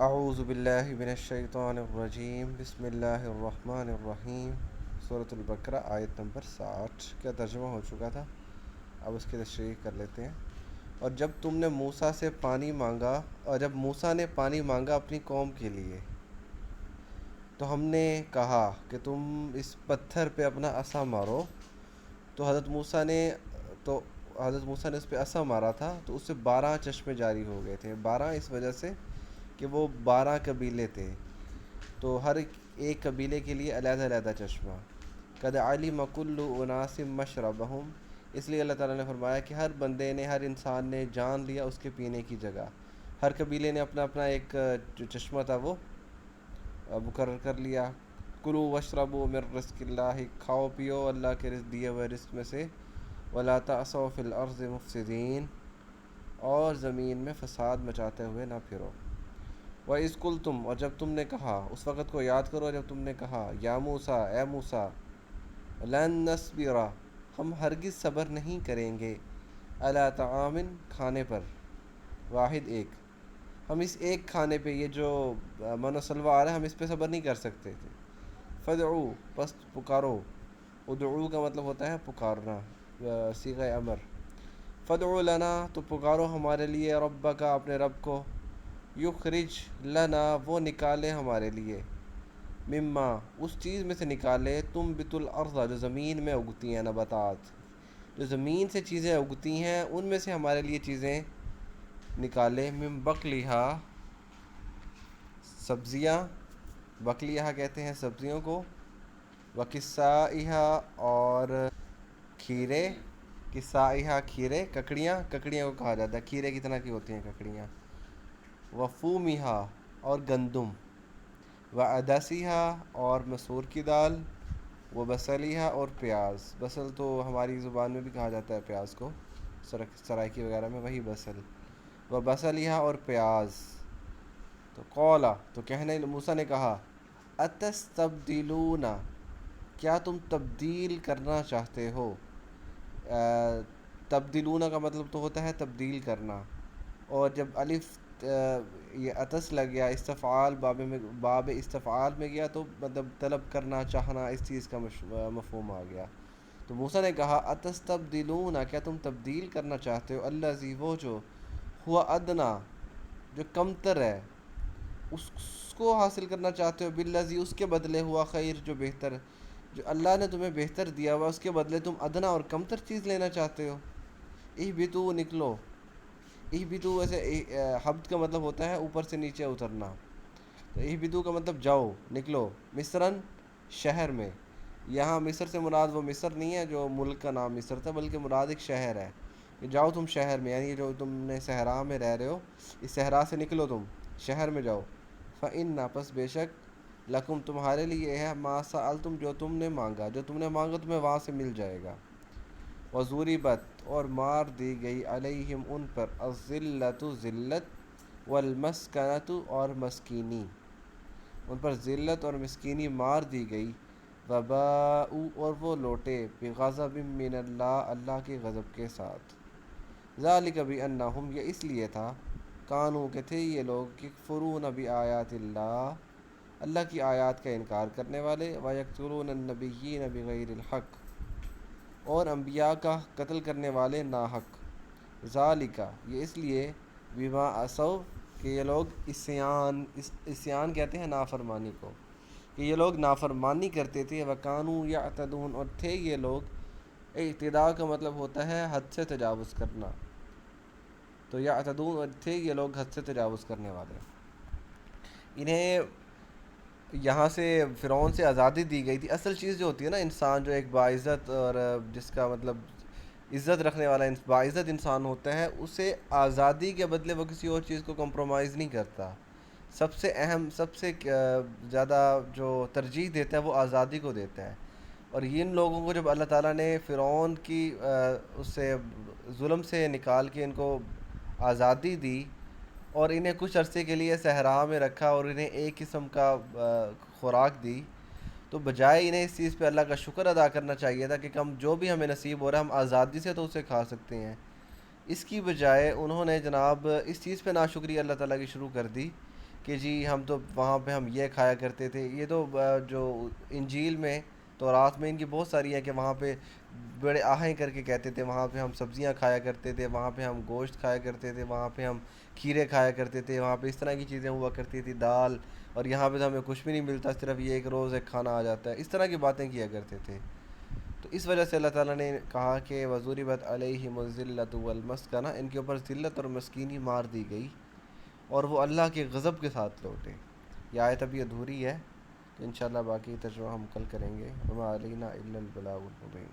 اعوذ باللہ من الشیطان الرجیم بسم اللہ الرحمن الرحیم۔ سورۃ البقرہ آیت نمبر 60 کا ترجمہ ہو چکا تھا، اب اس کی تشریح کر لیتے ہیں۔ اور جب تم نے موسیٰ سے پانی مانگا، اور جب موسیٰ نے پانی مانگا اپنی قوم کے لیے، تو ہم نے کہا کہ تم اس پتھر پہ اپنا عصا مارو۔ تو حضرت موسیٰ نے اس پہ عصا مارا تھا، تو اس سے 12 چشمے جاری ہو گئے تھے۔ 12 اس وجہ سے کہ وہ 12 قبیلے تھے، تو ہر ایک قبیلے کے لیے علیحدہ علیحدہ چشمہ۔ قد علم کل اناس مشربہم، اس لیے اللہ تعالیٰ نے فرمایا کہ ہر بندے نے، ہر انسان نے جان لیا اس کے پینے کی جگہ۔ ہر قبیلے نے اپنا اپنا ایک جو چشمہ تھا وہ مقرر کر لیا۔ کلوا واشربوا من رزق اللہ، کھاؤ پیو اللہ کے دیے ہوئے رزق میں سے۔ ولا تعثوا فی الارض مفسدین، اور زمین میں فساد مچاتے ہوئے نہ پھرو۔ وَإِذْ قُلْتُمْ، اور جب تم نے کہا، اس وقت کو یاد کرو جب تم نے کہا، یا موسیٰ، اے موسیٰ، لن نصبر، ہم ہرگز صبر نہیں کریں گے، علی طعام، کھانے پر، واحد ایک، ہم اس ایک کھانے پہ، یہ جو من و سلوہ آ رہا ہے، ہم اس پہ صبر نہیں کر سکتے تھے۔ فدعو، پس پکارو، ادعو کا مطلب ہوتا ہے پکارنا، صیغہ امر۔ فدعو لنا، تو پکارو ہمارے لیے، ربک، اپنے رب کو، یخرج لنا، وہ نکالے ہمارے لیے، مما، اس چیز میں سے نکالے، تنبت الارض، جو زمین میں اگتی ہیں، نباتات، جو زمین سے چیزیں اگتی ہیں ان میں سے ہمارے لیے چیزیں نکالے، من بقلھا، سبزیاں، بقلیہ کہتے ہیں سبزیوں کو، وقثائھا، اور کھیرے، قثائھا کھیرے، ککڑیاں کو کہا جاتا ہے، کھیرے کی طرح کی ہوتی ہیں ککڑیاں، وفومھا، اور گندم، وعدسیھا، اور مسور کی دال، وبصلیھا، اور پیاز، بصل تو ہماری زبان میں بھی کہا جاتا ہے پیاز کو، سرائکی وغیرہ میں وہی بصل، وبصلیھا، اور پیاز۔ تو قولا، تو کہنے موسیٰ نے کہا، اتستبدلون، کیا تم تبدیل کرنا چاہتے ہو؟ تبدلون کا مطلب تو ہوتا ہے تبدیل کرنا، اور جب الف یہ عطس لگ گیا، استفعال باب استفعال میں گیا، تو مطلب طلب کرنا، چاہنا، اس چیز کا مفہوم آ گیا۔ تو موسیٰ نے کہا، اتستبدلون، کیا تم تبدیل کرنا چاہتے ہو، الذی، وہ جو، ہوا ادنا، جو کمتر ہے، اس کو حاصل کرنا چاہتے ہو، بالذی، اس کے بدلے، ہوا خیر، جو بہتر، جو اللہ نے تمہیں بہتر دیا ہوا اس کے بدلے تم ادنا اور کمتر چیز لینا چاہتے ہو۔ اہبطوا، نکلو، اہبطوا ویسے حبط کا مطلب ہوتا ہے اوپر سے نیچے اترنا، تو اہبطوا کا مطلب جاؤ، نکلو، مصرن، شہر میں، یہاں مصر سے مراد وہ مصر نہیں ہے جو ملک کا نام مصر تھا، بلکہ مراد ایک شہر ہے، کہ جاؤ تم شہر میں، یعنی جو تم نے صحرا میں رہ رہے ہو، اس صحرا سے نکلو، تم شہر میں جاؤ۔ فإن، پس بے شک، لکم، تمہارے لیے ہے، ما سألتم، جو تم نے مانگا، جو تم نے مانگا تمہیں وہاں سے مل جائے گا۔ وضربت، اور مار دی گئی، علیہم، ان پر، الذلۃ، ذلت، والمسکنۃ، اور مسکینی، ان پر ذلت اور مسکینی مار دی گئی، وباءوا، اور وہ لوٹے، بغضب من اللہ، اللہ کے غضب کے ساتھ۔ ذالک بانہم، یہ اس لیے تھا، کانوا، کہ تھے یہ لوگ، یکفرون بآیات اللہ، اللہ کی آیات کا انکار کرنے والے، ویقتلون النبیین بغیر الحق، اور انبیاء کا قتل کرنے والے ناحق۔ ذالک، یہ اس لیے، بما عصوا، کہ یہ لوگ عصیان کہتے ہیں نافرمانی کو، کہ یہ لوگ نافرمانی کرتے تھے، وکانوا یعتدون، اور تھے یہ لوگ، اعتداء کا مطلب ہوتا ہے حد سے تجاوز کرنا، تو یعتدون، اور تھے یہ لوگ حد سے تجاوز کرنے والے۔ انہیں یہاں سے فرعون سے آزادی دی گئی تھی۔ اصل چیز جو ہوتی ہے نا، انسان جو ایک باعزت اور جس کا مطلب عزت رکھنے والا باعزت انسان ہوتا ہے، اسے آزادی کے بدلے وہ کسی اور چیز کو کمپرومائز نہیں کرتا۔ سب سے اہم، سب سے زیادہ جو ترجیح دیتا ہے وہ آزادی کو دیتا ہے، اور ان لوگوں کو جب اللہ تعالیٰ نے فرعون کی اس سے ظلم سے نکال کے ان کو آزادی دی، اور انہیں کچھ عرصے کے لیے صحرا میں رکھا، اور انہیں ایک قسم کا خوراک دی، تو بجائے انہیں اس چیز پہ اللہ کا شکر ادا کرنا چاہیے تھا کہ ہم جو بھی ہمیں نصیب ہو رہا ہے ہم آزادی سے تو اسے کھا سکتے ہیں، اس کی بجائے انہوں نے جناب اس چیز پہ ناشکری اللہ تعالیٰ کی شروع کر دی کہ جی ہم تو وہاں پہ ہم یہ کھایا کرتے تھے. یہ تو جو انجیل میں تو رات میں ان کی بہت ساری ہے کہ وہاں پہ بڑے آہیں کر کے کہتے تھے وہاں پہ ہم سبزیاں کھایا کرتے تھے, وہاں پہ ہم گوشت کھایا کرتے تھے, وہاں پہ ہم کھیرے کھایا کرتے تھے, وہاں پہ اس طرح کی چیزیں ہوا کرتی تھی, دال, اور یہاں پہ تو ہمیں کچھ بھی نہیں ملتا, صرف یہ ایک روز ایک کھانا آ جاتا ہے. اس طرح کی باتیں کیا کرتے تھے. تو اس وجہ سے اللہ تعالیٰ نے کہا کہ وضربت علیہم الذلۃ والمسکنہ, ان کے اوپر ذلت اور مسکینی مار دی گئی اور وہ اللہ کے غضب کے ساتھ لوٹے. یہ آیت ابھی ادھوری ہے, تو انشاءاللہ باقی ترجمہ ہم کل کریں گے. وما علینا الا البلاغ المبین.